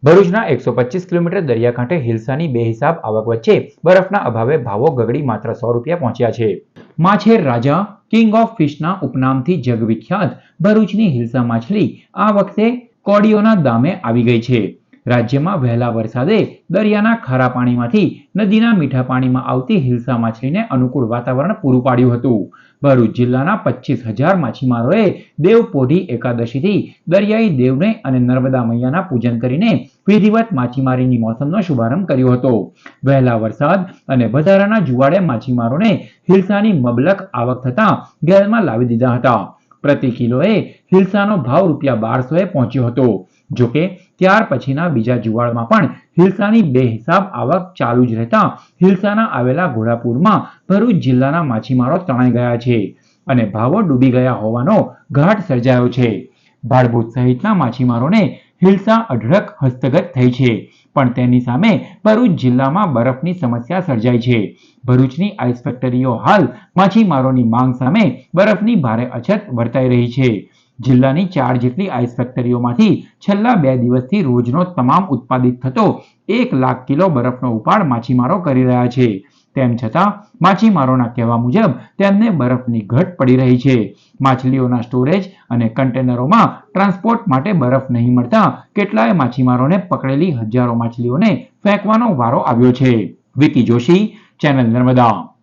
ભરૂચના 125 કિલોમીટર દરિયાકાંઠે હિલસાની બેહિસાબ આવક વચ્ચે બરફના અભાવે ભાવો ગગડી માત્ર ₹100 પહોંચ્યા છે। માછેર રાજા કિંગ ઓફ ફિશના ઉપનામથી જગવિખ્યાત ભરૂચની હિલસા માછલી આ વખતે કોડીઓના દામે આવી ગઈ છે। રાજ્યમાં વહેલા વરસાદે દરિયાના ખારા પાણીમાંથી નદીના મીઠા પાણીમાં આવતી હિલસા માછલીને અનુકૂળ વાતાવરણ પૂરું પાડ્યું હતું। ભરૂચ જિલ્લાના 25,000 માછીમારોએ દેવપોઢી એકાદશીથી દરિયાઈ દેવને અને નર્મદા મૈયાના પૂજન કરીને વિધિવત માછીમારીની મોસમનો શુભારંભ કર્યો હતો। વહેલા વરસાદ અને વધારાના જુવાળે માછીમારોને હિલસાની મબલક આવક થતાં ગેલમાં લાવી દીધા હતા। પ્રતિ કિલોએ હિલસાનો ભાવ ₹1200 પહોંચ્યો હતો। જોકે ત્યાર પછીના બીજા જુવાળમાં પણ હિલસાની બેહિસાબ આવક ચાલુ જ રહેતા હિલસાના આવેલા ઘોડાપુરમાં ભરૂચ જિલ્લાના માછીમારો તણાઈ ગયા છે અને ભાવો ડૂબી ગયા હોવાનો ઘાટ સર્જાયો છે। ભાડભૂત સહિતના માછીમારોને હિલસા અઢળક હસ્તગત થઈ છે, પણ તેની સામે ભરૂચ જિલ્લામાં બરફની સમસ્યા સર્જાઈ છે। ભરૂચની આઈસ ફેક્ટરીઓ હાલ માછીમારોની માંગ સામે બરફની ભારે અછત વર્તાઈ રહી છે। જિલ્લાની 4 જેટલી આઈસ ફેક્ટરીઓમાંથી છેલ્લા 2 દિવસથી રોજનો તમામ ઉત્પાદિત થતો 1 લાખ કિલો બરફનો ઉપાડ માછીમારો કરી રહ્યા છે। તેમ છતાં માછીમારોના કહેવા મુજબ તેમને બરફની ઘટ પડી રહી છે। માછલીઓના સ્ટોરેજ અને કન્ટેનરોમાં ટ્રાન્સપોર્ટ માટે બરફ નહીં મળતા કેટલાય માછીમારોને પકડેલી હજારો માછલીઓને ફેંકવાનો વારો આવ્યો છે। વિકી જોશી, ચેનલ નર્મદા।